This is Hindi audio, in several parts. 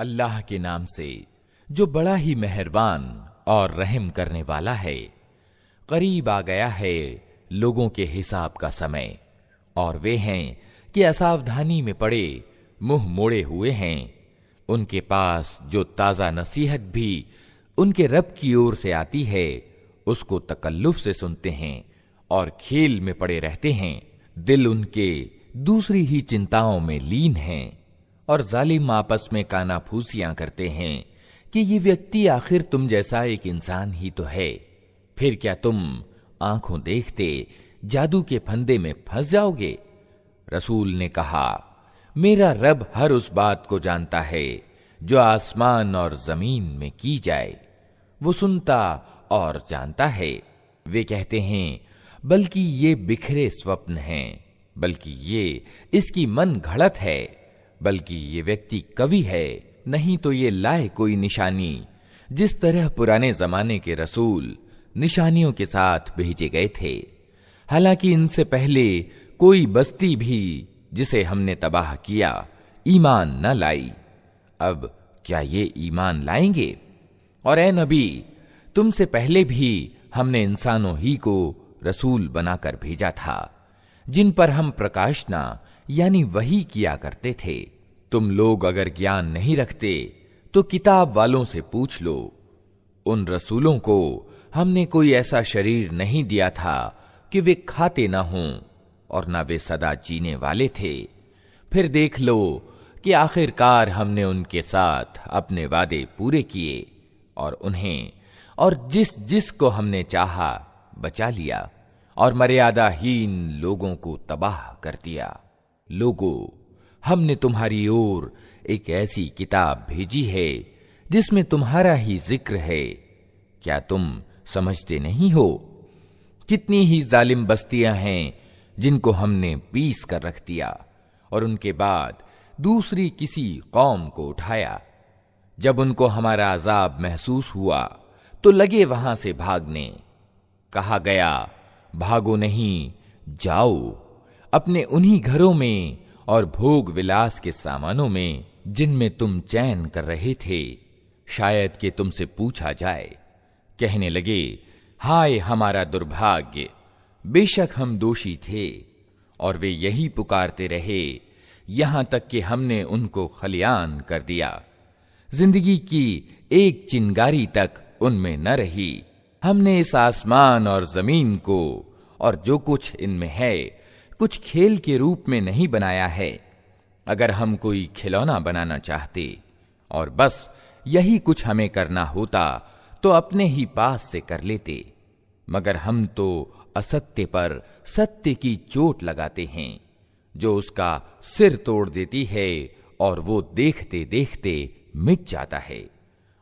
अल्लाह के नाम से जो बड़ा ही मेहरबान और रहम करने वाला है। करीब आ गया है लोगों के हिसाब का समय, और वे हैं कि असावधानी में पड़े मुंह मोड़े हुए हैं। उनके पास जो ताजा नसीहत भी उनके रब की ओर से आती है, उसको तकल्लुफ से सुनते हैं और खेल में पड़े रहते हैं। दिल उनके दूसरी ही चिंताओं में लीन हैं, और जालिम आपस में कानाफूसियां करते हैं कि ये व्यक्ति आखिर तुम जैसा एक इंसान ही तो है। फिर क्या तुम आंखों देखते जादू के फंदे में फंस जाओगे? रसूल ने कहा, मेरा रब हर उस बात को जानता है जो आसमान और जमीन में की जाए। वो सुनता और जानता है। वे कहते हैं, बल्कि ये बिखरे स्वप्न हैं, बल्कि ये इसकी मन घड़त है, बल्कि ये व्यक्ति कवि है, नहीं तो ये लाए कोई निशानी। जिस तरह पुराने जमाने के रसूल निशानियों के साथ भेजे गए थे, हालांकि इनसे पहले कोई बस्ती भी जिसे हमने तबाह किया ईमान न लाई। अब क्या ये ईमान लाएंगे? और ए नबी, तुमसे पहले भी हमने इंसानों ही को रसूल बनाकर भेजा था, जिन पर हम प्रकाशना यानी वही किया करते थे। तुम लोग अगर ज्ञान नहीं रखते तो किताब वालों से पूछ लो। उन रसूलों को हमने कोई ऐसा शरीर नहीं दिया था कि वे खाते ना हों, और ना वे सदा जीने वाले थे। फिर देख लो कि आखिरकार हमने उनके साथ अपने वादे पूरे किए, और उन्हें और जिस जिस को हमने चाहा बचा लिया, और मर्यादाहीन लोगों को तबाह कर दिया। लोगों, हमने तुम्हारी ओर एक ऐसी किताब भेजी है जिसमें तुम्हारा ही जिक्र है। क्या तुम समझते नहीं हो? कितनी ही जालिम बस्तियां हैं जिनको हमने पीस कर रख दिया, और उनके बाद दूसरी किसी कौम को उठाया। जब उनको हमारा अजाब महसूस हुआ तो लगे वहां से भागने। कहा गया, भागो नहीं, जाओ अपने उन्हीं घरों में और भोग विलास के सामानों में जिनमें तुम चैन कर रहे थे। शायद कि तुमसे पूछा जाए। कहने लगे, हाय हमारा दुर्भाग्य, बेशक हम दोषी थे। और वे यही पुकारते रहे यहां तक कि हमने उनको खलियान कर दिया। जिंदगी की एक चिंगारी तक उनमें न रही। हमने इस आसमान और जमीन को और जो कुछ इनमें है कुछ खेल के रूप में नहीं बनाया है। अगर हम कोई खिलौना बनाना चाहते और बस यही कुछ हमें करना होता तो अपने ही पास से कर लेते, मगर हम तो असत्य पर सत्य की चोट लगाते हैं जो उसका सिर तोड़ देती है, और वो देखते देखते मिट जाता है।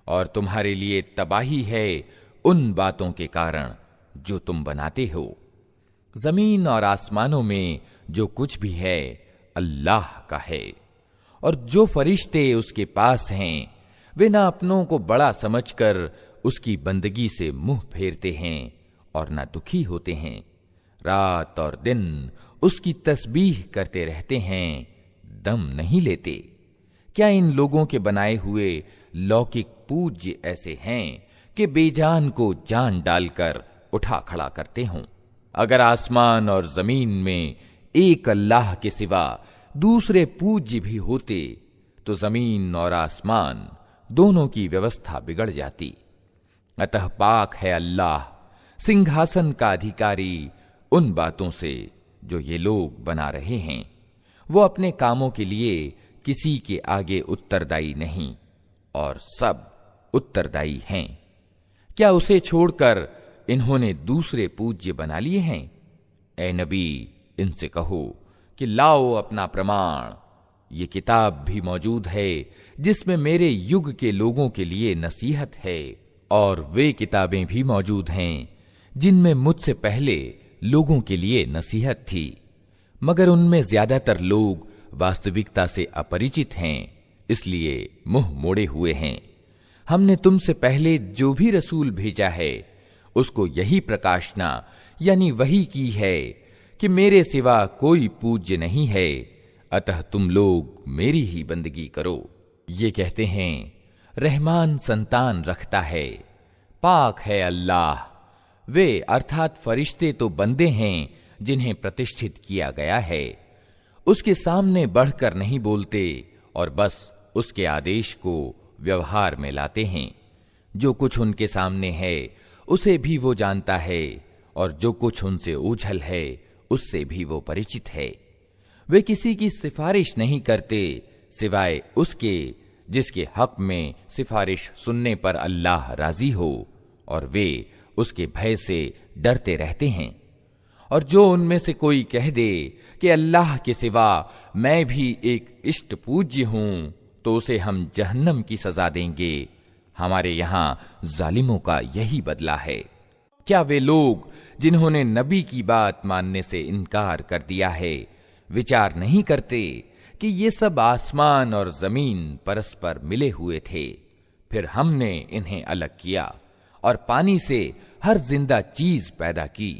और तुम्हारे लिए तबाही है उन बातों के कारण जो तुम बनाते हो। जमीन और आसमानों में जो कुछ भी है अल्लाह का है, और जो फरिश्ते उसके पास हैं वे ना अपनों को बड़ा समझकर उसकी बंदगी से मुंह फेरते हैं और ना दुखी होते हैं। रात और दिन उसकी तस्बीह करते रहते हैं, दम नहीं लेते। क्या इन लोगों के बनाए हुए लौकिक पूज्य ऐसे हैं कि बेजान को जान डालकर उठा खड़ा करते हों? अगर आसमान और जमीन में एक अल्लाह के सिवा दूसरे पूज्य भी होते तो जमीन और आसमान दोनों की व्यवस्था बिगड़ जाती। अतः पाक है अल्लाह सिंहासन का अधिकारी उन बातों से जो ये लोग बना रहे हैं। वो अपने कामों के लिए किसी के आगे उत्तरदायी नहीं, और सब उत्तरदायी हैं। क्या उसे छोड़कर इन्होंने दूसरे पूज्य बना लिए हैं? ए नबी, इनसे कहो कि लाओ अपना प्रमाण। ये किताब भी मौजूद है जिसमें मेरे युग के लोगों के लिए नसीहत है, और वे किताबें भी मौजूद हैं जिनमें मुझसे पहले लोगों के लिए नसीहत थी, मगर उनमें ज्यादातर लोग वास्तविकता से अपरिचित हैं, इसलिए मुंह मोड़े हुए हैं। हमने तुमसे पहले जो भी रसूल भेजा है उसको यही प्रकाशना यानी वही की है कि मेरे सिवा कोई पूज्य नहीं है, अतः तुम लोग मेरी ही बंदगी करो। ये कहते हैं रहमान संतान रखता है, पाक है अल्लाह। वे अर्थात फरिश्ते तो बंदे हैं जिन्हें प्रतिष्ठित किया गया है, उसके सामने बढ़कर नहीं बोलते और बस उसके आदेश को व्यवहार में लाते हैं। जो कुछ उनके सामने है उसे भी वो जानता है और जो कुछ उनसे ओझल है उससे भी वो परिचित है। वे किसी की सिफारिश नहीं करते सिवाय उसके जिसके हक में सिफारिश सुनने पर अल्लाह राजी हो, और वे उसके भय से डरते रहते हैं। और जो उनमें से कोई कह दे कि अल्लाह के सिवा मैं भी एक इष्ट पूज्य हूं, तो उसे हम जहन्नम की सजा देंगे। हमारे यहां जालिमों का यही बदला है। क्या वे लोग जिन्होंने नबी की बात मानने से इनकार कर दिया है विचार नहीं करते कि ये सब आसमान और जमीन परस्पर मिले हुए थे, फिर हमने इन्हें अलग किया और पानी से हर जिंदा चीज पैदा की।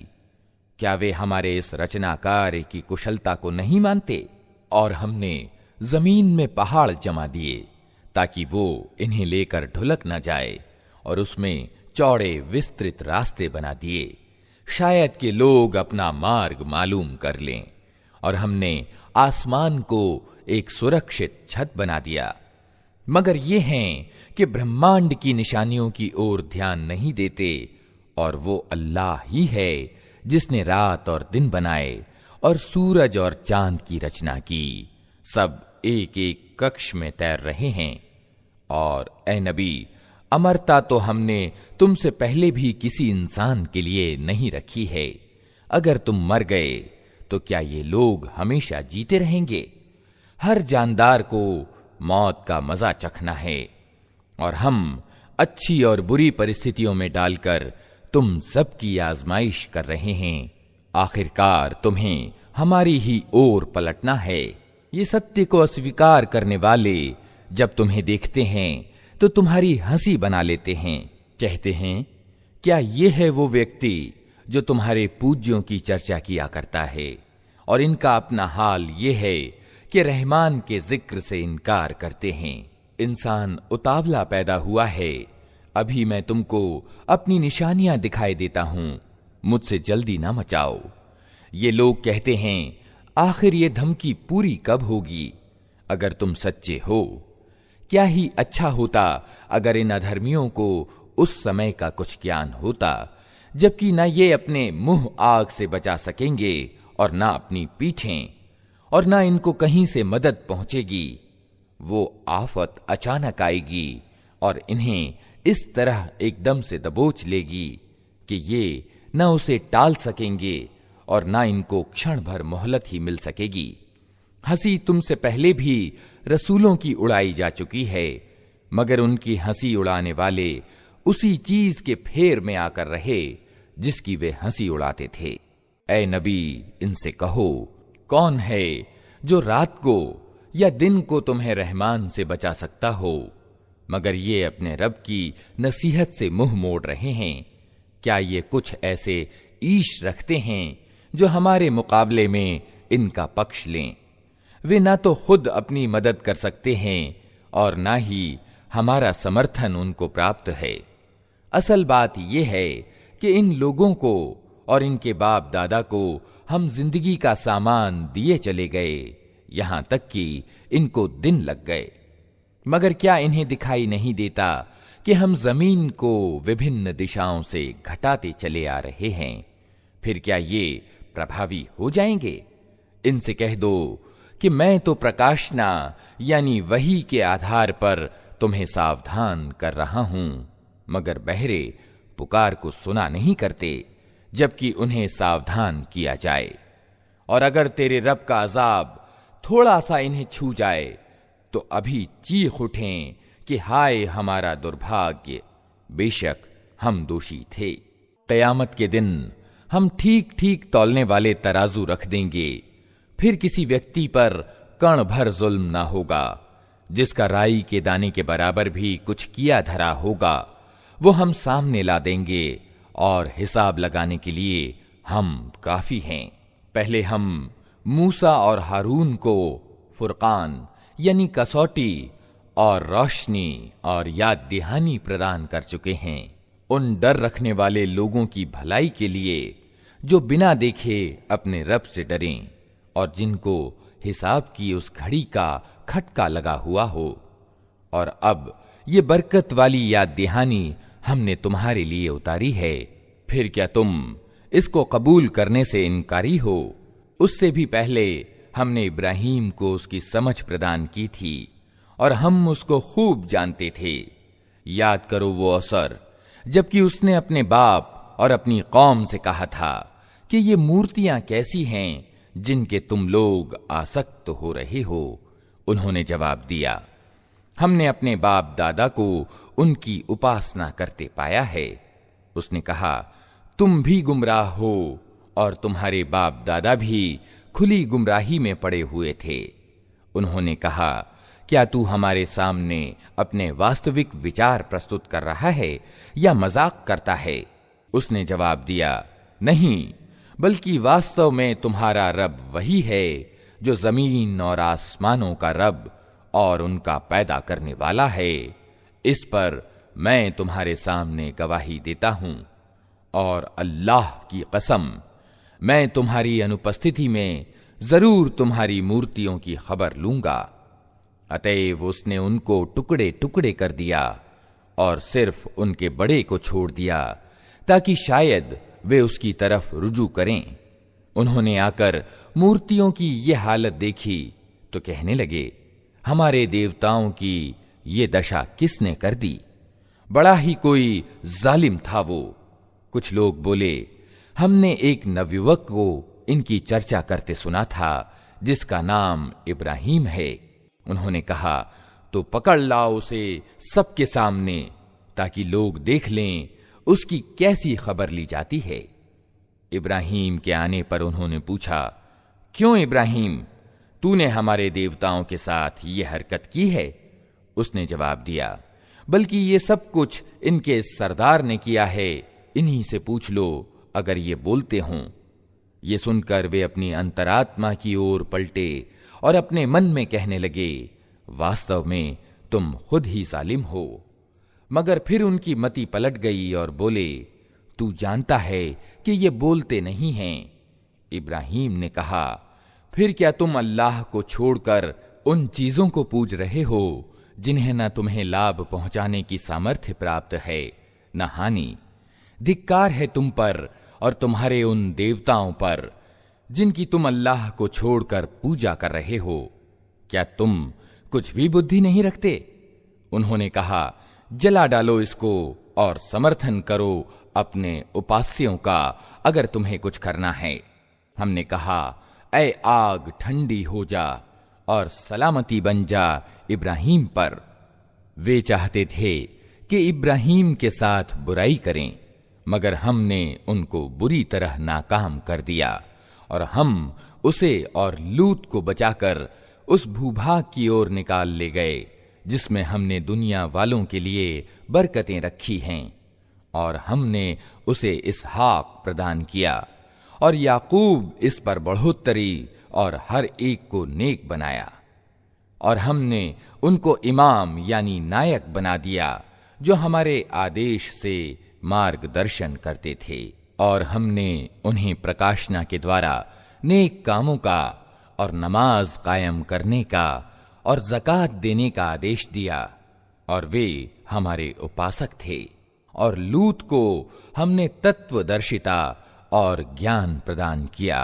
क्या वे हमारे इस रचनाकार की कुशलता को नहीं मानते? और हमने जमीन में पहाड़ जमा दिए ताकि वो इन्हें लेकर ढुलक न जाए, और उसमें चौड़े विस्तृत रास्ते बना दिए, शायद कि लोग अपना मार्ग मालूम कर लें। और हमने आसमान को एक सुरक्षित छत बना दिया, मगर ये हैं कि ब्रह्मांड की निशानियों की ओर ध्यान नहीं देते। और वो अल्लाह ही है जिसने रात और दिन बनाए और सूरज और चांद की रचना की। सब एक एक कक्ष में तैर रहे हैं। और ए नबी, अमरता तो हमने तुमसे पहले भी किसी इंसान के लिए नहीं रखी है। अगर तुम मर गए तो क्या ये लोग हमेशा जीते रहेंगे? हर जानदार को मौत का मजा चखना है, और हम अच्छी और बुरी परिस्थितियों में डालकर तुम सबकी आजमाइश कर रहे हैं। आखिरकार तुम्हें हमारी ही ओर पलटना है। ये सत्य को अस्वीकार करने वाले जब तुम्हें देखते हैं तो तुम्हारी हंसी बना लेते हैं। कहते हैं, क्या ये है वो व्यक्ति जो तुम्हारे पूज्यों की चर्चा किया करता है? और इनका अपना हाल ये है कि रहमान के जिक्र से इनकार करते हैं। इंसान उतावला पैदा हुआ है। अभी मैं तुमको अपनी निशानियां दिखाई देता हूं, मुझसे जल्दी ना मचाओ। ये लोग कहते हैं, आखिर ये धमकी पूरी कब होगी? अगर तुम सच्चे हो, क्या ही अच्छा होता अगर इन अधर्मियों को उस समय का कुछ ज्ञान होता, जबकि न ये अपने मुंह आग से बचा सकेंगे और ना अपनी पीठें, और ना इनको कहीं से मदद पहुंचेगी। वो आफत अचानक आएगी और इन्हें इस तरह एकदम से दबोच लेगी कि ये न उसे टाल सकेंगे और ना इनको क्षण भर मोहलत ही मिल सकेगी। हंसी तुमसे पहले भी रसूलों की उड़ाई जा चुकी है, मगर उनकी हंसी उड़ाने वाले उसी चीज के फेर में आकर रहे जिसकी वे हंसी उड़ाते थे। ऐ नबी, इनसे कहो, कौन है जो रात को या दिन को तुम्हें रहमान से बचा सकता हो? मगर ये अपने रब की नसीहत से मुंह मोड़ रहे हैं। क्या ये कुछ ऐसे ईश रखते हैं जो हमारे मुकाबले में इनका पक्ष लें? वे ना तो खुद अपनी मदद कर सकते हैं और ना ही हमारा समर्थन उनको प्राप्त है। असल बात यह है कि इन लोगों को और इनके बाप दादा को हम जिंदगी का सामान दिए चले गए, यहां तक कि इनको दिन लग गए, मगर क्या इन्हें दिखाई नहीं देता कि हम जमीन को विभिन्न दिशाओं से घटाते चले आ रहे हैं? फिर क्या ये प्रभावी हो जाएंगे? इनसे कह दो कि मैं तो प्रकाशना यानी वही के आधार पर तुम्हें सावधान कर रहा हूं, मगर बहरे पुकार को सुना नहीं करते जबकि उन्हें सावधान किया जाए। और अगर तेरे रब का अजाब थोड़ा सा इन्हें छू जाए तो अभी चीख उठें कि हाय हमारा दुर्भाग्य, बेशक हम दोषी थे। कयामत के दिन हम ठीक ठीक तौलने वाले तराजू रख देंगे, फिर किसी व्यक्ति पर कण भर जुल्म ना होगा। जिसका राई के दाने के बराबर भी कुछ किया धरा होगा वो हम सामने ला देंगे, और हिसाब लगाने के लिए हम काफी हैं। पहले हम मूसा और हारून को फुरकान यानी कसौटी और रोशनी और याद दहानी प्रदान कर चुके हैं उन डर रखने वाले लोगों की भलाई के लिए जो बिना देखे अपने रब से डरें और जिनको हिसाब की उस घड़ी का खटका लगा हुआ हो। और अब ये बरकत वाली याद दहानी हमने तुम्हारे लिए उतारी है, फिर क्या तुम इसको कबूल करने से इनकारी हो? उससे भी पहले हमने इब्राहीम को उसकी समझ प्रदान की थी और हम उसको खूब जानते थे। याद करो वो अवसर जबकि उसने अपने बाप और अपनी कौम से कहा था कि ये मूर्तियां कैसी हैं जिनके तुम लोग आसक्त हो रहे हो। उन्होंने जवाब दिया, हमने अपने बाप दादा को उनकी उपासना करते पाया है। उसने कहा, तुम भी गुमराह हो और तुम्हारे बाप दादा भी खुली गुमराही में पड़े हुए थे। उन्होंने कहा, क्या तू हमारे सामने अपने वास्तविक विचार प्रस्तुत कर रहा है या मजाक करता है? उसने जवाब दिया, नहीं, बल्कि वास्तव में तुम्हारा रब वही है जो जमीन और आसमानों का रब और उनका पैदा करने वाला है। इस पर मैं तुम्हारे सामने गवाही देता हूं और अल्लाह की कसम, मैं तुम्हारी अनुपस्थिति में जरूर तुम्हारी मूर्तियों की खबर लूंगा। अतएव उसने उनको टुकड़े टुकड़े कर दिया और सिर्फ उनके बड़े को छोड़ दिया ताकि शायद वे उसकी तरफ रुजू करें। उन्होंने आकर मूर्तियों की ये हालत देखी तो कहने लगे, हमारे देवताओं की ये दशा किसने कर दी? बड़ा ही कोई जालिम था वो। कुछ लोग बोले, हमने एक नवयुवक को इनकी चर्चा करते सुना था जिसका नाम इब्राहीम है। उन्होंने कहा, तो पकड़ लाओ उसे सबके सामने ताकि लोग देख लें उसकी कैसी खबर ली जाती है। इब्राहीम के आने पर उन्होंने पूछा, क्यों इब्राहीम, तूने हमारे देवताओं के साथ ये हरकत की है? उसने जवाब दिया, बल्कि ये सब कुछ इनके सरदार ने किया है, इन्हीं से पूछ लो अगर ये बोलते हों। ये सुनकर वे अपनी अंतरात्मा की ओर पलटे और अपने मन में कहने लगे, वास्तव में तुम खुद ही जालिम हो। मगर फिर उनकी मति पलट गई और बोले, तू जानता है कि ये बोलते नहीं हैं। इब्राहीम ने कहा, फिर क्या तुम अल्लाह को छोड़कर उन चीजों को पूज रहे हो जिन्हें न तुम्हें लाभ पहुंचाने की सामर्थ्य प्राप्त है न हानि? धिक्कार है तुम पर और तुम्हारे उन देवताओं पर जिनकी तुम अल्लाह को छोड़कर पूजा कर रहे हो। क्या तुम कुछ भी बुद्धि नहीं रखते? उन्होंने कहा, जला डालो इसको और समर्थन करो अपने उपास्यों का अगर तुम्हें कुछ करना है। हमने कहा, ऐ आग ठंडी हो जा और सलामती बन जा इब्राहीम पर। वे चाहते थे कि इब्राहीम के साथ बुराई करें, मगर हमने उनको बुरी तरह नाकाम कर दिया और हम उसे और लूत को बचाकर उस भूभाग की ओर निकाल ले गए जिसमें हमने दुनिया वालों के लिए बरकतें रखी हैं। और हमने उसे इसहाक प्रदान किया और याकूब इस पर बढ़ोत्तरी और हर एक को नेक बनाया। और हमने उनको इमाम यानी नायक बना दिया जो हमारे आदेश से मार्गदर्शन करते थे। और हमने उन्हें प्रकाशना के द्वारा नेक कामों का और नमाज कायम करने का और ज़कात देने का आदेश दिया और वे हमारे उपासक थे। और लूत को हमने तत्वदर्शिता और ज्ञान प्रदान किया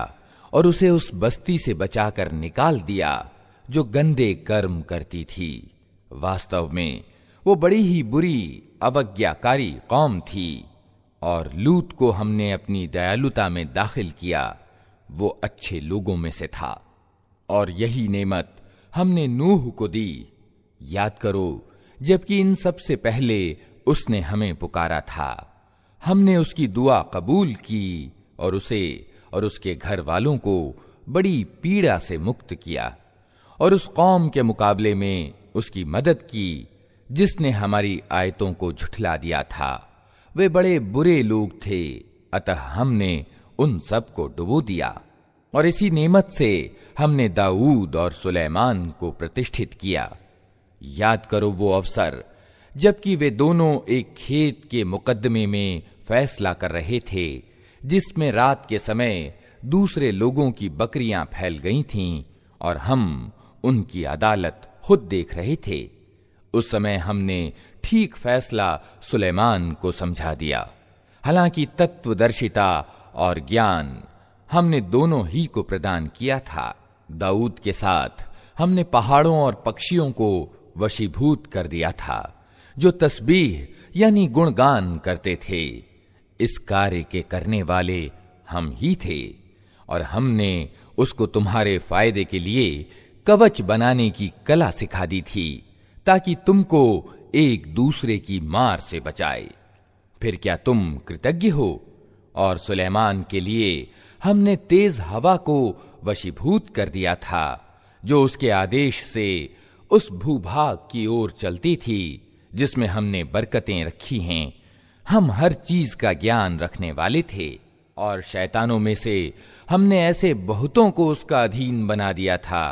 और उसे उस बस्ती से बचाकर निकाल दिया जो गंदे कर्म करती थी। वास्तव में वो बड़ी ही बुरी अवज्ञाकारी कौम थी। और लूत को हमने अपनी दयालुता में दाखिल किया, वो अच्छे लोगों में से था। और यही नेमत हमने नूह को दी। याद करो जबकि इन सब से पहले उसने हमें पुकारा था, हमने उसकी दुआ कबूल की और उसे और उसके घर वालों को बड़ी पीड़ा से मुक्त किया और उस कौम के मुकाबले में उसकी मदद की जिसने हमारी आयतों को झुठला दिया था। वे बड़े बुरे लोग थे, अतः हमने उन सब को डुबो दिया। और इसी नेमत से हमने दाऊद और सुलेमान को प्रतिष्ठित किया। याद करो वो अवसर जबकि वे दोनों एक खेत के मुकदमे में फैसला कर रहे थे, जिसमें रात के समय दूसरे लोगों की बकरियां फैल गई थीं और हम उनकी अदालत खुद देख रहे थे। उस समय हमने ठीक फैसला सुलेमान को समझा दिया। हालांकि तत्वदर्शिता और ज्ञान हमने दोनों ही को प्रदान किया था। दाऊद के साथ हमने पहाड़ों और पक्षियों को वशीभूत कर दिया था, जो तस्बीह यानी गुणगान करते थे। इस कार्य के करने वाले हम ही थे और हमने उसको तुम्हारे फायदे के लिए कवच बनाने की कला सिखा दी थी, ताकि तुमको एक दूसरे की मार से बचाए। फिर क्या तुम कृतज्ञ हो? और सुलेमान के लिए हमने तेज हवा को वशीभूत कर दिया था, जो उसके आदेश से उस भूभाग की ओर चलती थी जिसमें हमने बरकतें रखी हैं। हम हर चीज का ज्ञान रखने वाले थे। और शैतानों में से हमने ऐसे बहुतों को उसका अधीन बना दिया था,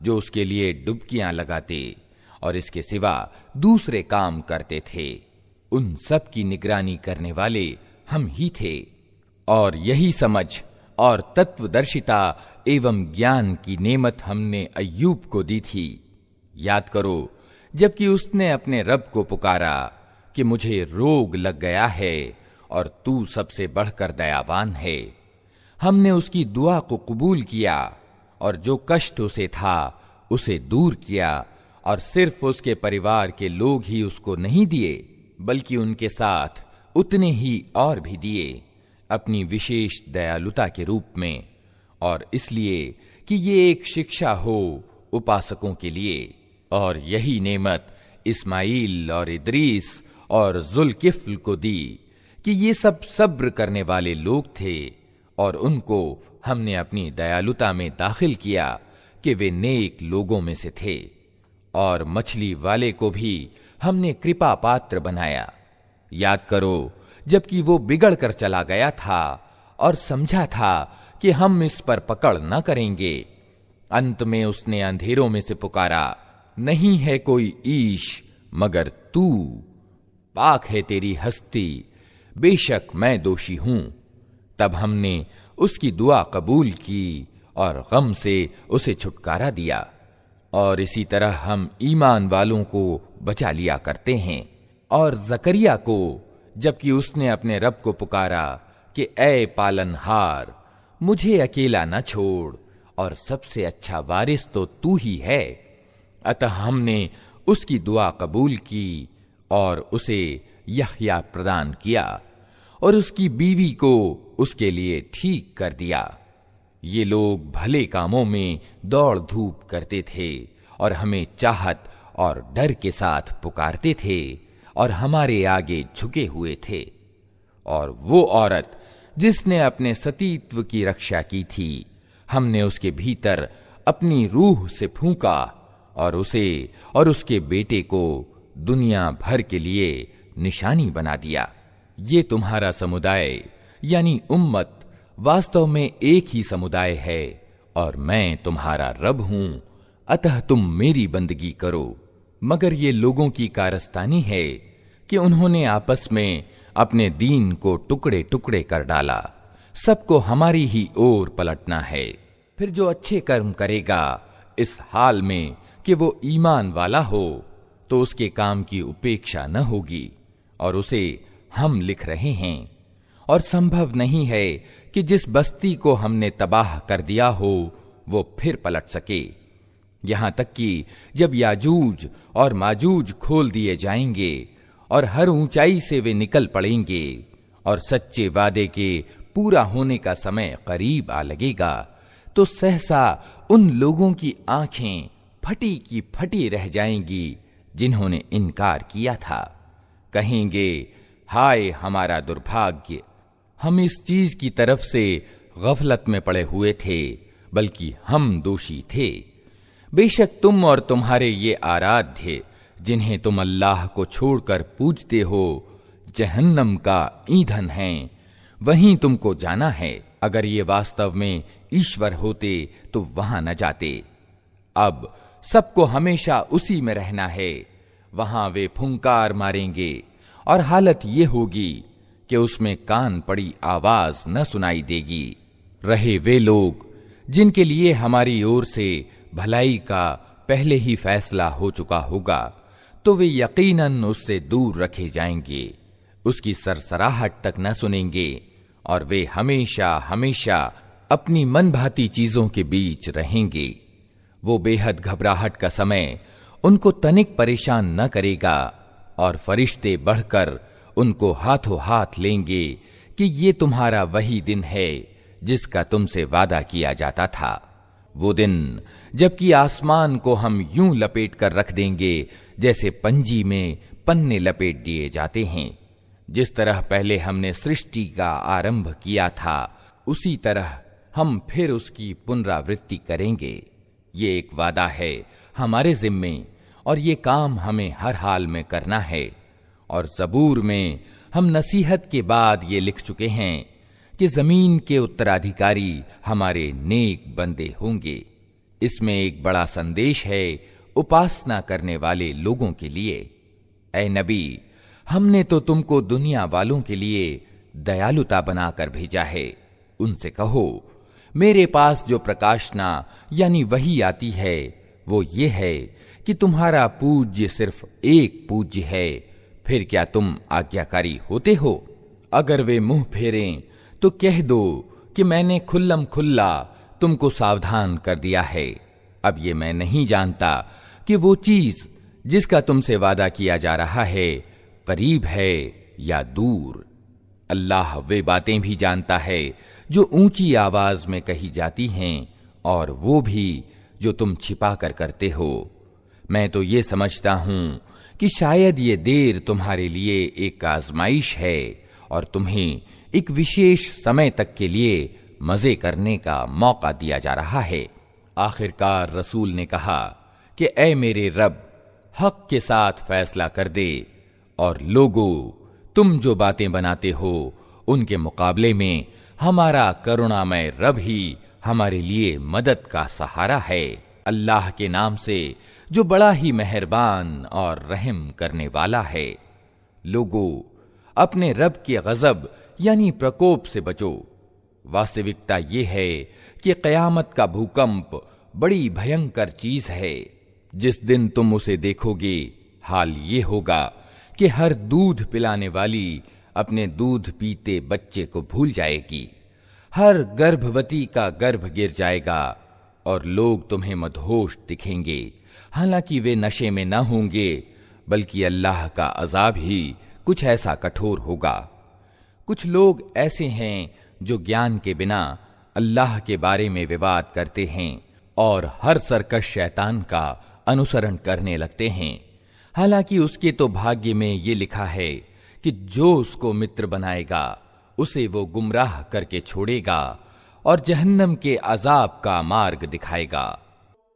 जो उसके लिए डुबकियां लगाते और इसके सिवा दूसरे काम करते थे। उन सब की निगरानी करने वाले हम ही थे। और यही समझ और तत्वदर्शिता एवं ज्ञान की नेमत हमने अय्यूब को दी थी। याद करो जबकि उसने अपने रब को पुकारा कि मुझे रोग लग गया है और तू सबसे बढ़कर दयावान है। हमने उसकी दुआ को कबूल किया और जो कष्ट उसे था उसे दूर किया, और सिर्फ उसके परिवार के लोग ही उसको नहीं दिए, बल्कि उनके साथ उतने ही और भी दिए, अपनी विशेष दयालुता के रूप में, और इसलिए कि ये एक शिक्षा हो उपासकों के लिए। और यही नेमत इस्माइल और इद्रीस और जुल्किफ्ल को दी कि ये सब सब्र करने वाले लोग थे, और उनको हमने अपनी दयालुता में दाखिल किया कि वे नेक लोगों में से थे। और मछली वाले को भी हमने कृपा पात्र बनाया। याद करो जबकि वो बिगड़ कर चला गया था और समझा था कि हम इस पर पकड़ न करेंगे। अंत में उसने अंधेरों में से पुकारा, नहीं है कोई ईश मगर तू, पाक है तेरी हस्ती, बेशक मैं दोषी हूं। तब हमने उसकी दुआ कबूल की और गम से उसे छुटकारा दिया। और इसी तरह हम ईमान वालों को बचा लिया करते हैं। और जकरिया को जबकि उसने अपने रब को पुकारा कि ऐ पालनहार, मुझे अकेला न छोड़, और सबसे अच्छा वारिस तो तू ही है। अतः हमने उसकी दुआ कबूल की और उसे यहया प्रदान किया और उसकी बीवी को उसके लिए ठीक कर दिया। ये लोग भले कामों में दौड़ धूप करते थे और हमें चाहत और डर के साथ पुकारते थे और हमारे आगे झुके हुए थे। और वो औरत जिसने अपने सतीत्व की रक्षा की थी, हमने उसके भीतर अपनी रूह से फूंका और उसे और उसके बेटे को दुनिया भर के लिए निशानी बना दिया। ये तुम्हारा समुदाय यानी उम्मत वास्तव में एक ही समुदाय है और मैं तुम्हारा रब हूं, अतः तुम मेरी बंदगी करो। मगर ये लोगों की कारस्तानी है कि उन्होंने आपस में अपने दीन को टुकड़े टुकड़े कर डाला। सबको हमारी ही ओर पलटना है। फिर जो अच्छे कर्म करेगा इस हाल में कि वो ईमान वाला हो, तो उसके काम की उपेक्षा न होगी और उसे हम लिख रहे हैं। और संभव नहीं है कि जिस बस्ती को हमने तबाह कर दिया हो वो फिर पलट सके। यहां तक कि जब याजूज और माजूज खोल दिए जाएंगे और हर ऊंचाई से वे निकल पड़ेंगे और सच्चे वादे के पूरा होने का समय करीब आ लगेगा, तो सहसा उन लोगों की आंखें फटी की फटी रह जाएंगी जिन्होंने इनकार किया था। कहेंगे, हाय हमारा दुर्भाग्य, हम इस चीज की तरफ से गफलत में पड़े हुए थे, बल्कि हम दोषी थे। बेशक तुम और तुम्हारे ये आराध्य जिन्हें तुम अल्लाह को छोड़कर पूजते हो जहन्नम का ईंधन हैं, वहीं तुमको जाना है। अगर ये वास्तव में ईश्वर होते तो वहां न जाते। अब सबको हमेशा उसी में रहना है, वहां वे फुंकार मारेंगे और हालत ये होगी कि उसमें कान पड़ी आवाज न सुनाई देगी। रहे वे लोग जिनके लिए हमारी ओर से भलाई का पहले ही फैसला हो चुका होगा, तो वे यकीनन उससे दूर रखे जाएंगे, उसकी सरसराहट तक न सुनेंगे और वे हमेशा हमेशा अपनी मनभाती चीजों के बीच रहेंगे। वो बेहद घबराहट का समय उनको तनिक परेशान न करेगा और फरिश्ते बढ़कर उनको हाथों हाथ लेंगे कि ये तुम्हारा वही दिन है जिसका तुमसे वादा किया जाता था। वो दिन जबकि आसमान को हम यूं लपेट कर रख देंगे जैसे पंजी में पन्ने लपेट दिए जाते हैं। जिस तरह पहले हमने सृष्टि का आरंभ किया था, उसी तरह हम फिर उसकी पुनरावृत्ति करेंगे। ये एक वादा है हमारे जिम्मे और ये काम हमें हर हाल में करना है। और ज़बूर में हम नसीहत के बाद ये लिख चुके हैं कि जमीन के उत्तराधिकारी हमारे नेक बंदे होंगे। इसमें एक बड़ा संदेश है उपासना करने वाले लोगों के लिए। ऐ नबी, हमने तो तुमको दुनिया वालों के लिए दयालुता बनाकर भेजा है। उनसे कहो, मेरे पास जो प्रकाशना यानी वही आती है वो ये है कि तुम्हारा पूज्य सिर्फ एक पूज्य है, फिर क्या तुम आज्ञाकारी होते हो? अगर वे मुंह फेरें तो कह दो कि मैंने खुल्लम खुल्ला तुमको सावधान कर दिया है। अब ये मैं नहीं जानता कि वो चीज जिसका तुमसे वादा किया जा रहा है करीब है या दूर। अल्लाह वे बातें भी जानता है जो ऊंची आवाज में कही जाती हैं और वो भी जो तुम छिपा कर करते हो। मैं तो ये समझता हूं कि शायद ये देर तुम्हारे लिए एक आजमाइश है और तुम्हें एक विशेष समय तक के लिए मजे करने का मौका दिया जा रहा है। आखिरकार रसूल ने कहा कि ऐ मेरे रब, हक के साथ फैसला कर दे और लोगों, तुम जो बातें बनाते हो उनके मुकाबले में हमारा करुणामय रब ही हमारे लिए मदद का सहारा है। अल्लाह के नाम से जो बड़ा ही मेहरबान और रहम करने वाला है। लोगों, अपने रब के गजब यानी प्रकोप से बचो। वास्तविकता यह है कि कयामत का भूकंप बड़ी भयंकर चीज है। जिस दिन तुम उसे देखोगे, हाल ये होगा कि हर दूध पिलाने वाली अपने दूध पीते बच्चे को भूल जाएगी, हर गर्भवती का गर्भ गिर जाएगा और लोग तुम्हें मदहोश दिखेंगे, हालांकि वे नशे में न होंगे, बल्कि अल्लाह का अजाब ही कुछ ऐसा कठोर होगा। कुछ लोग ऐसे हैं जो ज्ञान के बिना अल्लाह के बारे में विवाद करते हैं और हर सरकश शैतान का अनुसरण करने लगते हैं, हालांकि उसके तो भाग्य में ये लिखा है कि जो उसको मित्र बनाएगा उसे वो गुमराह करके छोड़ेगा और जहन्नम के अजाब का मार्ग दिखाएगा।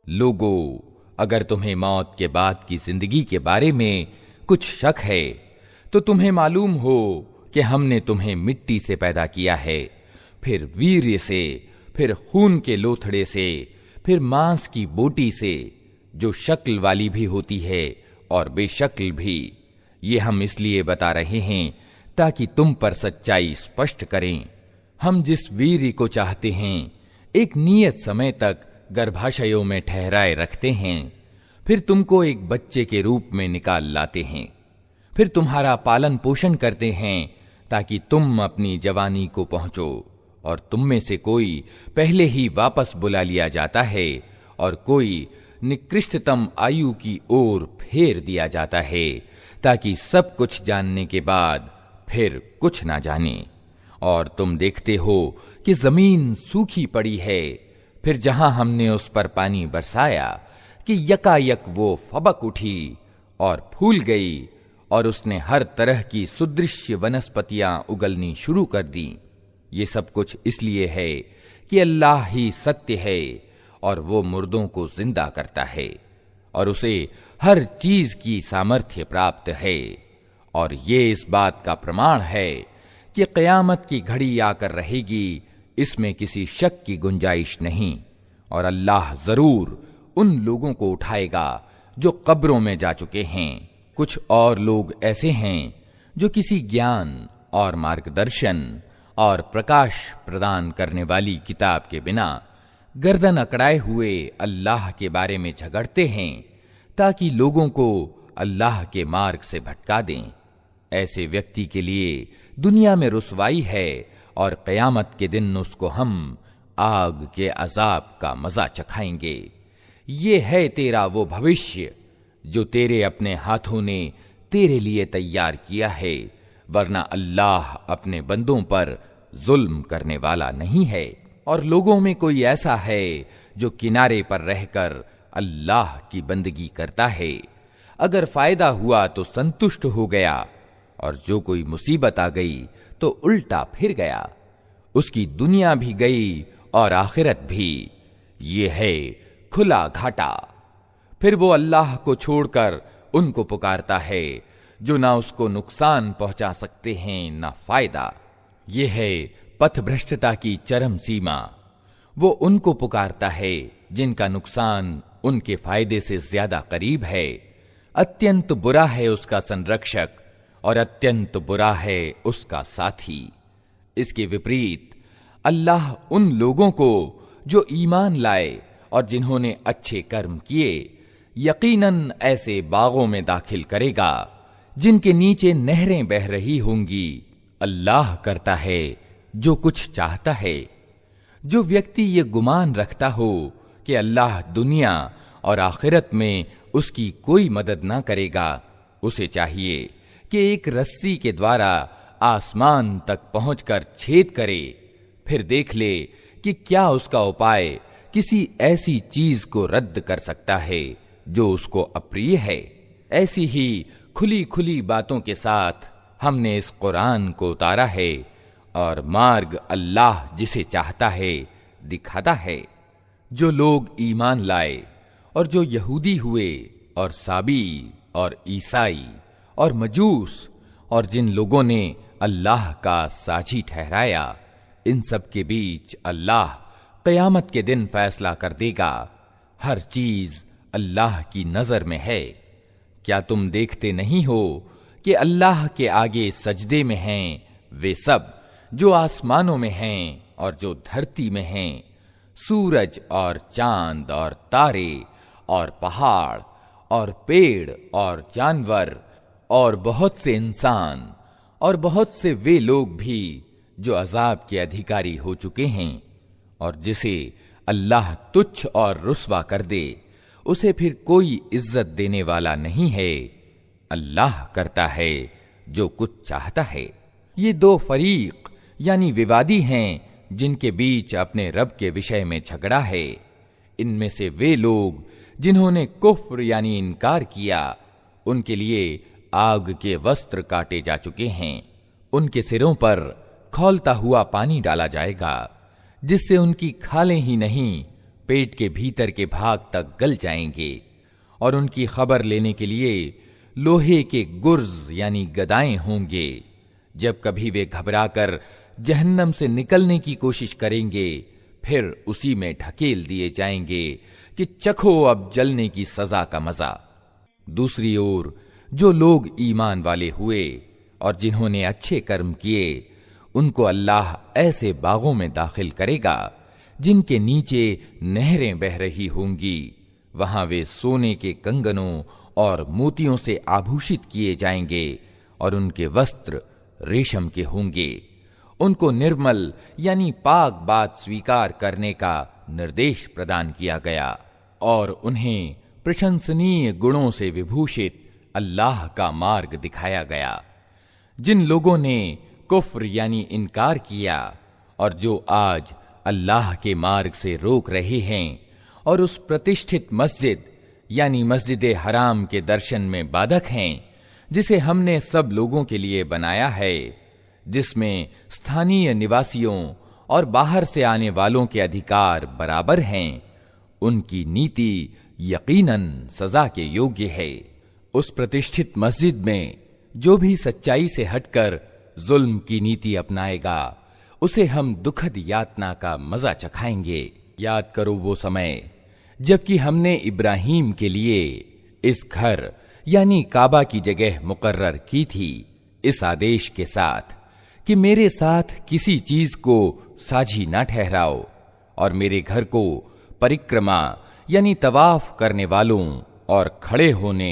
लोगों, अगर तुम्हें मौत के बाद की जिंदगी के बारे में कुछ शक है तो तुम्हें मालूम हो कि हमने तुम्हें मिट्टी से पैदा किया है, फिर वीर्य से, फिर खून के लोथड़े से, फिर मांस की बोटी से, जो शक्ल वाली भी होती है और बेशक्ल भी। ये हम इसलिए बता रहे हैं ताकि तुम पर सच्चाई स्पष्ट करें। हम जिस वीर्य को चाहते हैं एक नियत समय तक गर्भाशयों में ठहराए रखते हैं, फिर तुमको एक बच्चे के रूप में निकाल लाते हैं, फिर तुम्हारा पालन पोषण करते हैं ताकि तुम अपनी जवानी को पहुंचो, और तुम में से कोई पहले ही वापस बुला लिया जाता है और कोई निकृष्टतम आयु की ओर फेर दिया जाता है ताकि सब कुछ जानने के बाद फिर कुछ ना जाने। और तुम देखते हो कि जमीन सूखी पड़ी है, फिर जहां हमने उस पर पानी बरसाया कि यकायक वो फबक उठी और फूल गई और उसने हर तरह की सुदृश्य वनस्पतियां उगलनी शुरू कर दी। ये सब कुछ इसलिए है कि अल्लाह ही सत्य है और वो मुर्दों को जिंदा करता है और उसे हर चीज की सामर्थ्य प्राप्त है। और ये इस बात का प्रमाण है कि क़यामत की घड़ी आकर रहेगी, इसमें किसी शक की गुंजाइश नहीं। और अल्लाह जरूर उन लोगों को उठाएगा जो कब्रों में जा चुके हैं। कुछ और लोग ऐसे हैं जो किसी ज्ञान और मार्गदर्शन और प्रकाश प्रदान करने वाली किताब के बिना गर्दन अकड़ाए हुए अल्लाह के बारे में झगड़ते हैं ताकि लोगों को अल्लाह के मार्ग से भटका दें। ऐसे व्यक्ति के लिए दुनिया में रुसवाई है और क़यामत के दिन उसको हम आग के अजाब का मजा चखाएंगे। ये है तेरा वो भविष्य जो तेरे अपने हाथों ने तेरे लिए तैयार किया है, वरना अल्लाह अपने बंदों पर जुल्म करने वाला नहीं है। और लोगों में कोई ऐसा है जो किनारे पर रहकर अल्लाह की बंदगी करता है, अगर फायदा हुआ तो संतुष्ट हो गया, और जो कोई मुसीबत आ गई तो उल्टा फिर गया। उसकी दुनिया भी गई और आखिरत भी। ये है खुला घाटा। फिर वो अल्लाह को छोड़कर उनको पुकारता है जो ना उसको नुकसान पहुंचा सकते हैं ना फायदा। ये है पथभ्रष्टता की चरम सीमा। वो उनको पुकारता है जिनका नुकसान उनके फायदे से ज्यादा करीब है। अत्यंत बुरा है उसका संरक्षक और अत्यंत बुरा है उसका साथी। इसके विपरीत अल्लाह उन लोगों को जो ईमान लाए और जिन्होंने अच्छे कर्म किए यकीनन ऐसे बागों में दाखिल करेगा जिनके नीचे नहरें बह रही होंगी। अल्लाह करता है जो कुछ चाहता है। जो व्यक्ति ये गुमान रखता हो कि अल्लाह दुनिया और आखिरत में उसकी कोई मदद ना करेगा, उसे चाहिए कि एक रस्सी के द्वारा आसमान तक पहुंचकर छेद करे, फिर देख ले कि क्या उसका उपाय किसी ऐसी चीज को रद्द कर सकता है जो उसको अप्रिय है। ऐसी ही खुली खुली बातों के साथ हमने इस कुरान को उतारा है और मार्ग अल्लाह जिसे चाहता है दिखाता है। जो लोग ईमान लाए और जो यहूदी हुए और साबी और ईसाई और मजूस और जिन लोगों ने अल्लाह का साझी ठहराया, इन सब के बीच अल्लाह क़यामत के दिन फैसला कर देगा। हर चीज अल्लाह की नजर में है। क्या तुम देखते नहीं हो कि अल्लाह के आगे सजदे में हैं वे सब जो आसमानों में हैं और जो धरती में हैं, सूरज और चांद और तारे और पहाड़ और पेड़ और जानवर और बहुत से इंसान और बहुत से वे लोग भी जो अजाब के अधिकारी हो चुके हैं। और जिसे अल्लाह तुच्छ और रुस्वा कर दे उसे फिर कोई इज्जत देने वाला नहीं है। अल्लाह करता है जो कुछ चाहता है। ये दो फरीक यानी विवादी हैं जिनके बीच अपने रब के विषय में झगड़ा है। इनमें से वे लोग जिन्होंने कुफ्र यानी इनकार किया, उनके लिए आग के वस्त्र काटे जा चुके हैं। उनके सिरों पर खौलता हुआ पानी डाला जाएगा जिससे उनकी खालें ही नहीं पेट के भीतर के भाग तक गल जाएंगे। और उनकी खबर लेने के लिए लोहे के गुर्ज यानी गदाएं होंगे। जब कभी वे घबराकर जहन्नम से निकलने की कोशिश करेंगे, फिर उसी में ढकेल दिए जाएंगे कि चखो अब जलने की सजा का मजा। दूसरी ओर जो लोग ईमान वाले हुए और जिन्होंने अच्छे कर्म किए, उनको अल्लाह ऐसे बागों में दाखिल करेगा जिनके नीचे नहरें बह रही होंगी। वहां वे सोने के कंगनों और मोतियों से आभूषित किए जाएंगे और उनके वस्त्र रेशम के होंगे। उनको निर्मल यानी पाक बात स्वीकार करने का निर्देश प्रदान किया गया और उन्हें प्रशंसनीय गुणों से विभूषित अल्लाह का मार्ग दिखाया गया। जिन लोगों ने कुफ्र यानी इनकार किया और जो आज अल्लाह के मार्ग से रोक रहे हैं और उस प्रतिष्ठित मस्जिद यानी मस्जिद हराम के दर्शन में बाधक हैं जिसे हमने सब लोगों के लिए बनाया है, जिसमें स्थानीय निवासियों और बाहर से आने वालों के अधिकार बराबर हैं, उनकी नीति यकीनन सजा के योग्य है। उस प्रतिष्ठित मस्जिद में जो भी सच्चाई से हटकर जुल्म की नीति अपनाएगा उसे हम दुखद यातना का मजा चखाएंगे। याद करो वो समय जबकि हमने इब्राहीम के लिए इस घर यानी काबा की जगह मुकर्रर की थी इस आदेश के साथ कि मेरे साथ किसी चीज को साझी ना ठहराओ और मेरे घर को परिक्रमा यानी तवाफ करने वालों और खड़े होने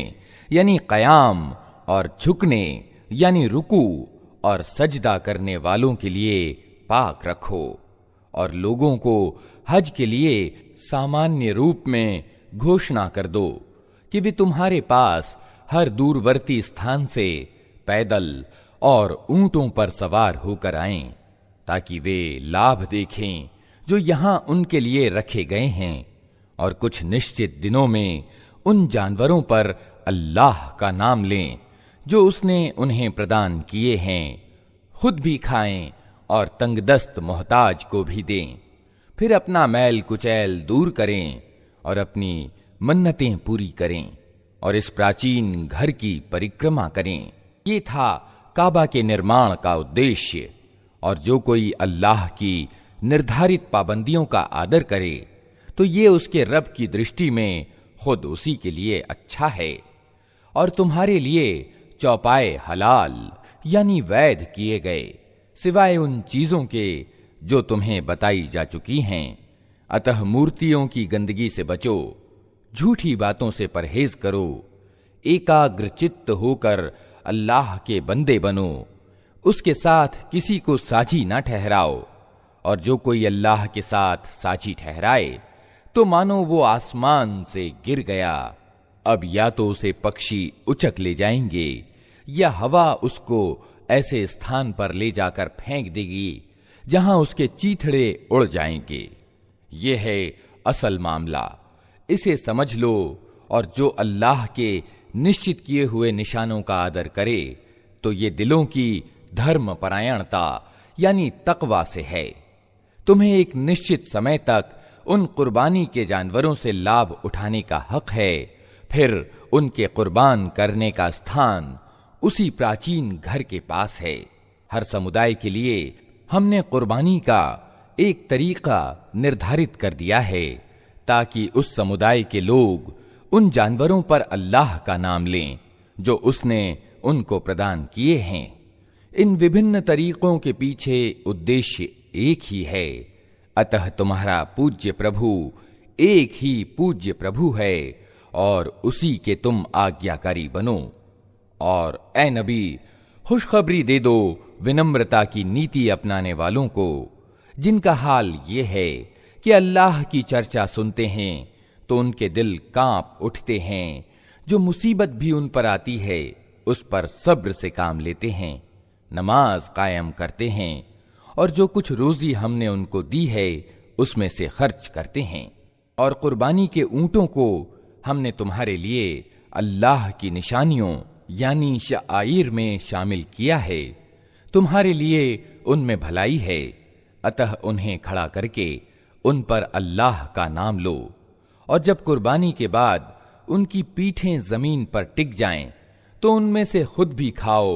यानी कयाम और झुकने यानी रुकू और सजदा करने वालों के लिए पाक रखो और लोगों को हज के लिए सामान्य रूप में घोषणा कर दो कि वे तुम्हारे पास हर दूरवर्ती स्थान से पैदल और ऊंटों पर सवार होकर आएं, ताकि वे लाभ देखें जो यहां उनके लिए रखे गए हैं, और कुछ निश्चित दिनों में उन जानवरों पर अल्लाह का नाम लें जो उसने उन्हें प्रदान किए हैं, खुद भी खाएं और तंगदस्त मोहताज को भी दें। फिर अपना मैल कुचैल दूर करें और अपनी मन्नतें पूरी करें और इस प्राचीन घर की परिक्रमा करें। ये था काबा के निर्माण का उद्देश्य। और जो कोई अल्लाह की निर्धारित पाबंदियों का आदर करे तो ये उसके रब की दृष्टि में खुद उसी के लिए अच्छा है। और तुम्हारे लिए चौपाए हलाल यानी वैध किए गए, सिवाय उन चीजों के जो तुम्हें बताई जा चुकी हैं। अतः मूर्तियों की गंदगी से बचो, झूठी बातों से परहेज करो, एकाग्रचित्त होकर अल्लाह के बंदे बनो, उसके साथ किसी को साझी ना ठहराओ। और जो कोई अल्लाह के साथ साझी ठहराए तो मानो वो आसमान से गिर गया। अब या तो उसे पक्षी उचक ले जाएंगे या हवा उसको ऐसे स्थान पर ले जाकर फेंक देगी जहां उसके चीथड़े उड़ जाएंगे। ये है असल मामला, इसे समझ लो। और जो अल्लाह के निश्चित किए हुए निशानों का आदर करे तो ये दिलों की धर्म परायणता यानी तकवा से है। तुम्हें एक निश्चित समय तक उन कुर्बानी के जानवरों से लाभ उठाने का हक है, फिर उनके कुर्बान करने का स्थान उसी प्राचीन घर के पास है। हर समुदाय के लिए हमने कुर्बानी का एक तरीका निर्धारित कर दिया है, ताकि उस समुदाय के लोग उन जानवरों पर अल्लाह का नाम लें जो उसने उनको प्रदान किए हैं। इन विभिन्न तरीकों के पीछे उद्देश्य एक ही है। अतः तुम्हारा पूज्य प्रभु एक ही पूज्य प्रभु है और उसी के तुम आज्ञाकारी बनो। और ए नबी, खुशखबरी दे दो विनम्रता की नीति अपनाने वालों को, जिनका हाल ये है कि अल्लाह की चर्चा सुनते हैं तो उनके दिल कांप उठते हैं। जो मुसीबत भी उन पर आती है उस पर सब्र से काम लेते हैं, नमाज कायम करते हैं और जो कुछ रोजी हमने उनको दी है उसमें से खर्च करते हैं। और कुर्बानी के ऊंटों को हमने तुम्हारे लिए अल्लाह की निशानियों यानी शाइर में शामिल किया है। तुम्हारे लिए उनमें भलाई है, अतः उन्हें खड़ा करके उन पर अल्लाह का नाम लो। और जब कुर्बानी के बाद उनकी पीठें जमीन पर टिक जाएं, तो उनमें से खुद भी खाओ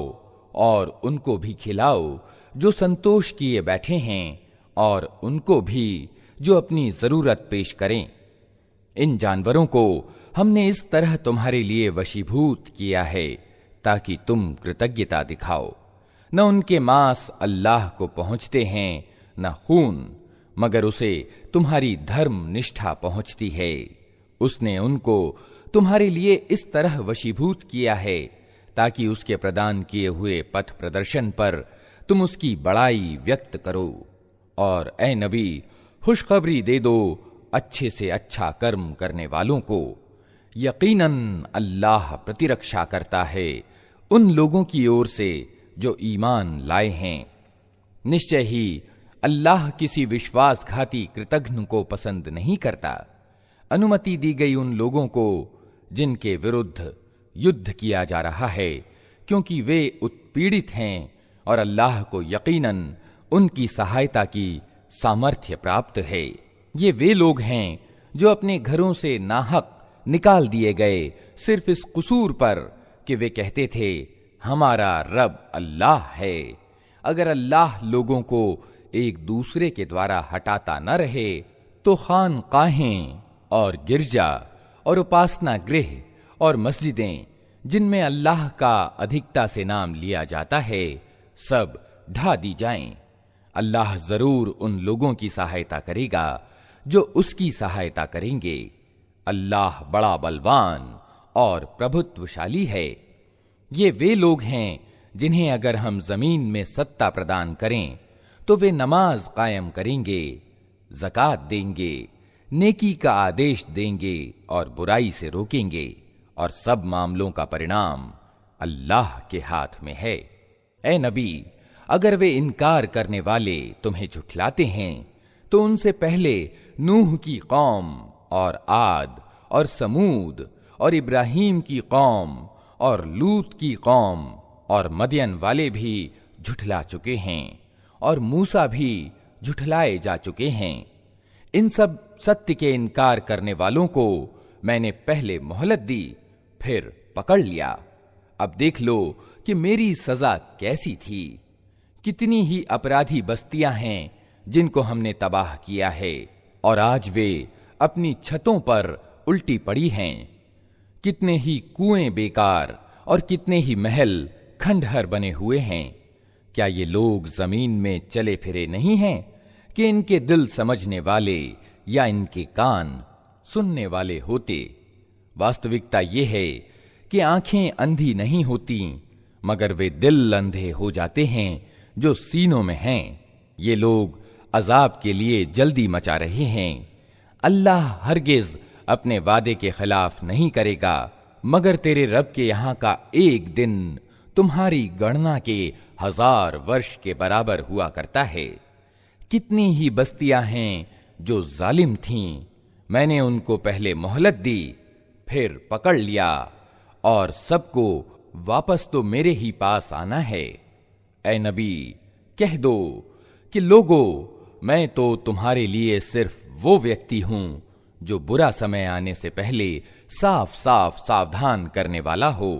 और उनको भी खिलाओ जो संतोष किए बैठे हैं, और उनको भी जो अपनी जरूरत पेश करें। इन जानवरों को हमने इस तरह तुम्हारे लिए वशीभूत किया है ताकि तुम कृतज्ञता दिखाओ। न उनके मांस अल्लाह को पहुंचते हैं न खून, मगर उसे तुम्हारी धर्म निष्ठा पहुंचती है। उसने उनको तुम्हारे लिए इस तरह वशीभूत किया है ताकि उसके प्रदान किए हुए पथ प्रदर्शन पर तुम उसकी बड़ाई व्यक्त करो। और ए नबी, खुशखबरी दे दो अच्छे से अच्छा कर्म करने वालों को। यकीनन अल्लाह प्रतिरक्षा करता है उन लोगों की ओर से जो ईमान लाए हैं। निश्चय ही अल्लाह किसी विश्वासघाती कृतघ्न को पसंद नहीं करता। अनुमति दी गई उन लोगों को जिनके विरुद्ध युद्ध किया जा रहा है, क्योंकि वे उत्पीड़ित हैं और अल्लाह को यकीनन उनकी सहायता की सामर्थ्य प्राप्त है। ये वे लोग हैं जो अपने घरों से नाहक निकाल दिए गए सिर्फ इस कसूर पर कि वे कहते थे हमारा रब अल्लाह है। अगर अल्लाह लोगों को एक दूसरे के द्वारा हटाता न रहे तो खानकाहें और गिरजा और उपासना गृह और मस्जिदें जिनमें अल्लाह का अधिकता से नाम लिया जाता है, सब ढा दी जाएं। अल्लाह जरूर उन लोगों की सहायता करेगा जो उसकी सहायता करेंगे। अल्लाह बड़ा बलवान और प्रभुत्वशाली है। ये वे लोग हैं जिन्हें अगर हम जमीन में सत्ता प्रदान करें तो वे नमाज कायम करेंगे, ज़कात देंगे, नेकी का आदेश देंगे और बुराई से रोकेंगे, और सब मामलों का परिणाम अल्लाह के हाथ में है। ए नबी, अगर वे इनकार करने वाले तुम्हें झुठलाते हैं तो उनसे पहले नूह की कौम और आद और समूद और इब्राहीम की कौम और लूत की कौम और मदियन वाले भी झुठला चुके हैं और मूसा भी झुठलाए जा चुके हैं। इन सब सत्य के इनकार करने वालों को मैंने पहले मोहलत दी, फिर पकड़ लिया। अब देख लो कि मेरी सजा कैसी थी। कितनी ही अपराधी बस्तियां हैं जिनको हमने तबाह किया है और आज वे अपनी छतों पर उल्टी पड़ी हैं। कितने ही कुएं बेकार और कितने ही महल खंडहर बने हुए हैं। क्या ये लोग जमीन में चले फिरे नहीं हैं कि इनके दिल समझने वाले या इनके कान सुनने वाले होते? वास्तविकता ये है कि आंखें अंधी नहीं होती, मगर वे दिल अंधे हो जाते हैं जो सीनों में हैं। ये लोग अजाब के लिए जल्दी मचा रहे हैं। अल्लाह हरगिज अपने वादे के खिलाफ नहीं करेगा, मगर तेरे रब के यहां का एक दिन तुम्हारी गणना के 1000 वर्ष के बराबर हुआ करता है। कितनी ही बस्तियां हैं जो जालिम थीं, मैंने उनको पहले मोहलत दी, फिर पकड़ लिया, और सबको वापस तो मेरे ही पास आना है। ऐ नबी, कह दो कि लोगों, मैं तो तुम्हारे लिए सिर्फ वो व्यक्ति हूं जो बुरा समय आने से पहले साफ साफ सावधान करने वाला हो।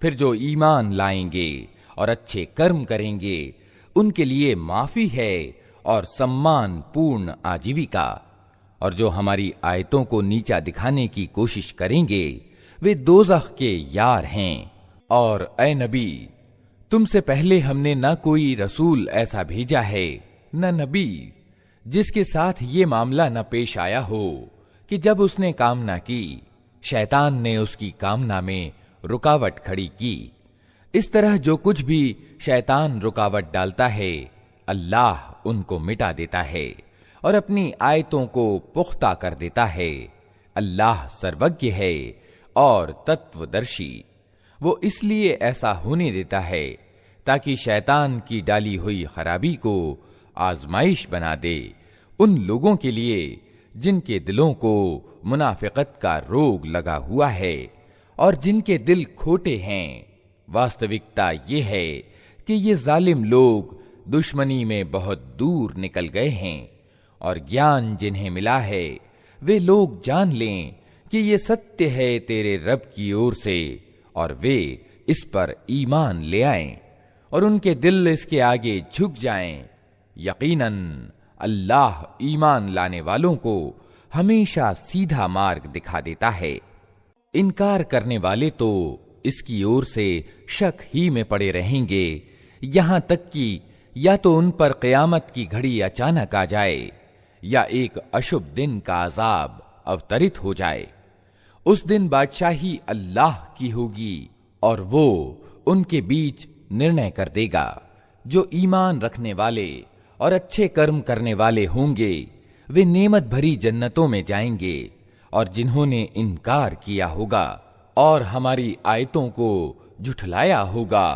फिर जो ईमान लाएंगे और अच्छे कर्म करेंगे उनके लिए माफी है और सम्मान पूर्ण आजीविका। और जो हमारी आयतों को नीचा दिखाने की कोशिश करेंगे वे दोज़ख के यार हैं। और ऐ नबी, तुमसे पहले हमने न कोई रसूल ऐसा भेजा है न नबी जिसके साथ ये मामला न पेश आया हो कि जब उसने कामना की, शैतान ने उसकी कामना में रुकावट खड़ी की। इस तरह जो कुछ भी शैतान रुकावट डालता है, अल्लाह उनको मिटा देता है और अपनी आयतों को पुख्ता कर देता है। अल्लाह सर्वज्ञ है और तत्वदर्शी। वो इसलिए ऐसा होने देता है ताकि शैतान की डाली हुई खराबी को आजमाइश बना दे उन लोगों के लिए जिनके दिलों को मुनाफिकत का रोग लगा हुआ है और जिनके दिल खोटे हैं। वास्तविकता ये है कि ये जालिम लोग दुश्मनी में बहुत दूर निकल गए हैं और ज्ञान जिन्हें मिला है वे लोग जान लें कि ये सत्य है तेरे रब की ओर से, और वे इस पर ईमान ले आएं और उनके दिल इसके आगे झुक जाएं। यकीनन अल्लाह ईमान लाने वालों को हमेशा सीधा मार्ग दिखा देता है। इनकार करने वाले तो इसकी ओर से शक ही में पड़े रहेंगे, यहां तक कि या तो उन पर क़यामत की घड़ी अचानक आ जाए या एक अशुभ दिन का अजाब अवतरित हो जाए। उस दिन बादशाही अल्लाह की होगी और वो उनके बीच निर्णय कर देगा। जो ईमान रखने वाले और अच्छे कर्म करने वाले होंगे वे नेमत भरी जन्नतों में जाएंगे, और जिन्होंने इनकार किया होगा और हमारी आयतों को झुठलाया होगा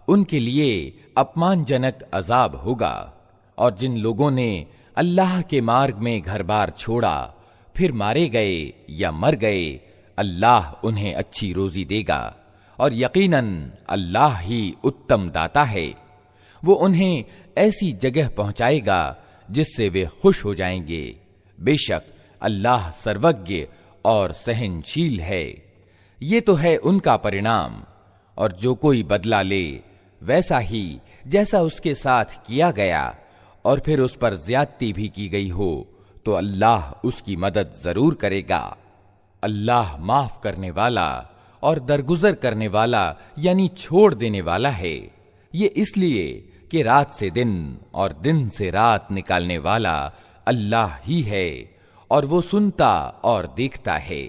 उनके लिए अपमानजनक अजाब होगा। और जिन लोगों ने अल्लाह के मार्ग में घर बार छोड़ा फिर मारे गए या मर गए, अल्लाह उन्हें अच्छी रोजी देगा और यकीनन अल्लाह ही उत्तम दाता है। वो उन्हें ऐसी जगह पहुंचाएगा जिससे वे खुश हो जाएंगे। बेशक अल्लाह सर्वज्ञ और सहनशील है। ये तो है उनका परिणाम, और जो कोई बदला ले वैसा ही जैसा उसके साथ किया गया और फिर उस पर ज्यादती भी की गई हो तो अल्लाह उसकी मदद जरूर करेगा। अल्लाह माफ करने वाला और दरगुजर करने वाला यानी छोड़ देने वाला है। ये इसलिए कि रात से दिन और दिन से रात निकालने वाला अल्लाह ही है और वो सुनता और देखता है।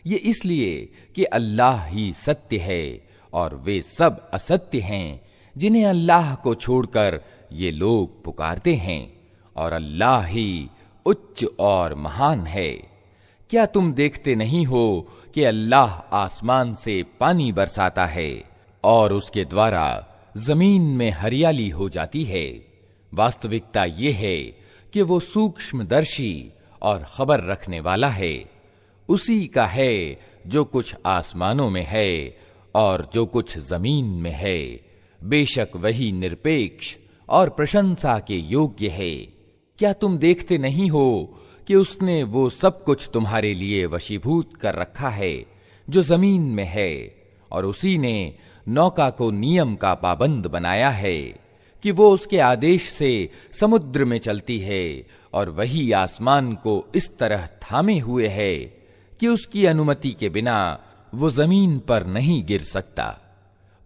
ये इसलिए कि अल्लाह ही सत्य है और वे सब असत्य हैं जिन्हें अल्लाह को छोड़कर ये लोग पुकारते हैं, और अल्लाह ही उच्च और महान है। क्या तुम देखते नहीं हो कि अल्लाह आसमान से पानी बरसाता है और उसके द्वारा जमीन में हरियाली हो जाती है? वास्तविकता ये है कि वो सूक्ष्मदर्शी और खबर रखने वाला है। उसी का है जो कुछ आसमानों में है और जो कुछ जमीन में है। बेशक वही निरपेक्ष और प्रशंसा के योग्य है। क्या तुम देखते नहीं हो कि उसने वो सब कुछ तुम्हारे लिए वशीभूत कर रखा है जो जमीन में है, और उसी ने नौका को नियम का पाबंद बनाया है कि वो उसके आदेश से समुद्र में चलती है, और वही आसमान को इस तरह थामे हुए है कि उसकी अनुमति के बिना वो जमीन पर नहीं गिर सकता।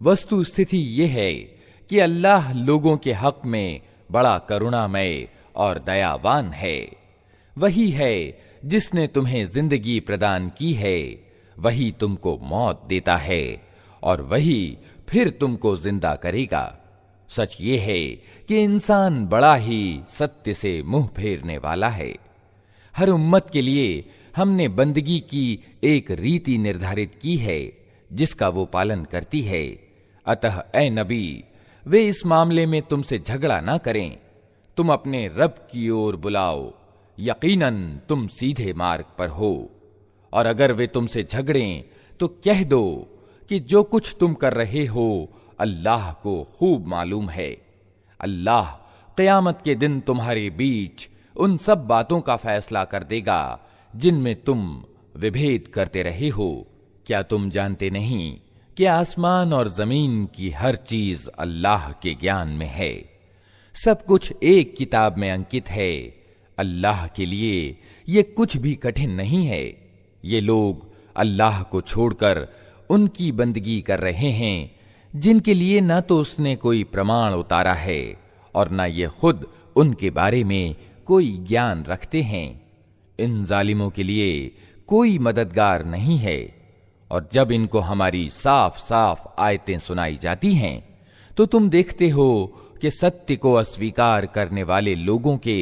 वस्तु स्थिति ये है कि अल्लाह लोगों के हक में बड़ा करुणामय और दयावान है। वही है जिसने तुम्हें जिंदगी प्रदान की है, वही तुमको मौत देता है और वही फिर तुमको जिंदा करेगा। सच ये है कि इंसान बड़ा ही सत्य से मुंह फेरने वाला है। हर उम्मत के लिए हमने बंदगी की एक रीति निर्धारित की है जिसका वो पालन करती है। अतः ए नबी, वे इस मामले में तुमसे झगड़ा ना करें। तुम अपने रब की ओर बुलाओ, यकीनन तुम सीधे मार्ग पर हो। और अगर वे तुमसे झगड़ें तो कह दो कि जो कुछ तुम कर रहे हो अल्लाह को खूब मालूम है। अल्लाह क़यामत के दिन तुम्हारे बीच उन सब बातों का फैसला कर देगा जिनमें तुम विभेद करते रहे हो। क्या तुम जानते नहीं कि आसमान और जमीन की हर चीज अल्लाह के ज्ञान में है? सब कुछ एक किताब में अंकित है। अल्लाह के लिए ये कुछ भी कठिन नहीं है। ये लोग अल्लाह को छोड़कर उनकी बंदगी कर रहे हैं जिनके लिए न तो उसने कोई प्रमाण उतारा है और न ये खुद उनके बारे में कोई ज्ञान रखते हैं। इन जालिमों के लिए कोई मददगार नहीं है। और जब इनको हमारी साफ साफ आयतें सुनाई जाती हैं तो तुम देखते हो कि सत्य को अस्वीकार करने वाले लोगों के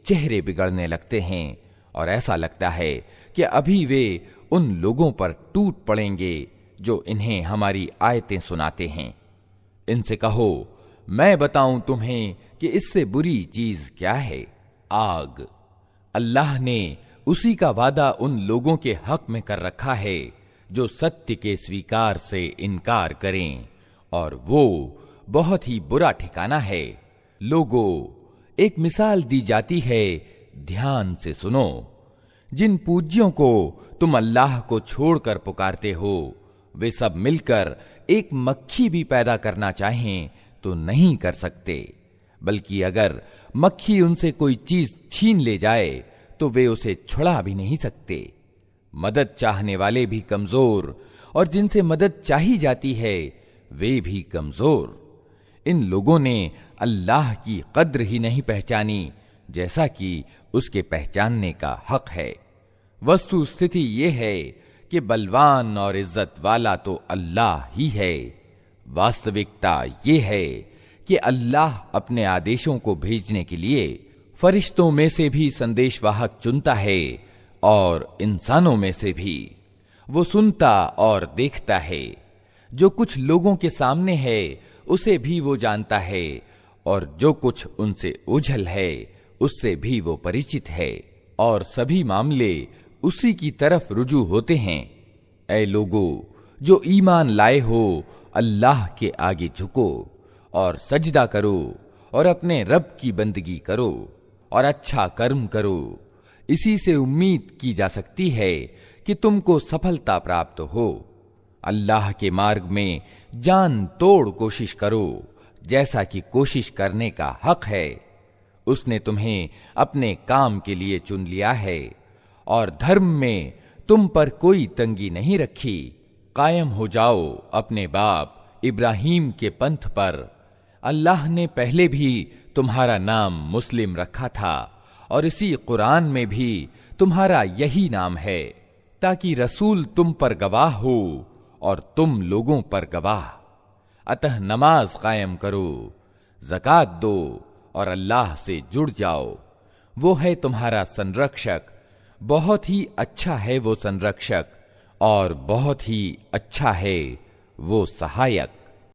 चेहरे बिगड़ने लगते हैं और ऐसा लगता है कि अभी वे उन लोगों पर टूट पड़ेंगे जो इन्हें हमारी आयतें सुनाते हैं। इनसे कहो, मैं बताऊं तुम्हें कि इससे बुरी चीज क्या है? आग। अल्लाह ने उसी का वादा उन लोगों के हक में कर रखा है जो सत्य के स्वीकार से इनकार करें, और वो बहुत ही बुरा ठिकाना है। लोगों, एक मिसाल दी जाती है, ध्यान से सुनो। जिन पूज्यों को तुम अल्लाह को छोड़कर पुकारते हो वे सब मिलकर एक मक्खी भी पैदा करना चाहें तो नहीं कर सकते, बल्कि अगर मक्खी उनसे कोई चीज छीन ले जाए तो वे उसे छुड़ा भी नहीं सकते। मदद चाहने वाले भी कमजोर और जिनसे मदद चाही जाती है वे भी कमजोर। इन लोगों ने अल्लाह की कद्र ही नहीं पहचानी जैसा कि उसके पहचानने का हक है। वस्तु स्थिति ये है कि बलवान और इज्जत वाला तो अल्लाह ही है। वास्तविकता ये है कि अल्लाह अपने आदेशों को भेजने के लिए फरिश्तों में से भी संदेशवाहक चुनता है और इंसानों में से भी। वो सुनता और देखता है। जो कुछ लोगों के सामने है उसे भी वो जानता है, और जो कुछ उनसे ओझल है उससे भी वो परिचित है, और सभी मामले उसी की तरफ रुजू होते हैं। ऐ लोगों, जो ईमान लाए हो, अल्लाह के आगे झुको और सजदा करो और अपने रब की बंदगी करो और अच्छा कर्म करो। इसी से उम्मीद की जा सकती है कि तुमको सफलता प्राप्त हो। अल्लाह के मार्ग में जान तोड़ कोशिश करो जैसा कि कोशिश करने का हक है। उसने तुम्हें अपने काम के लिए चुन लिया है और धर्म में तुम पर कोई तंगी नहीं रखी। कायम हो जाओ अपने बाप इब्राहीम के पंथ पर। अल्लाह ने पहले भी तुम्हारा नाम मुस्लिम रखा था और इसी कुरान में भी तुम्हारा यही नाम है, ताकि रसूल तुम पर गवाह हो और तुम लोगों पर गवाह। अतः नमाज कायम करो, ज़कात दो और अल्लाह से जुड़ जाओ। वो है तुम्हारा संरक्षक, बहुत ही अच्छा है वो संरक्षक और बहुत ही अच्छा है वो सहायक।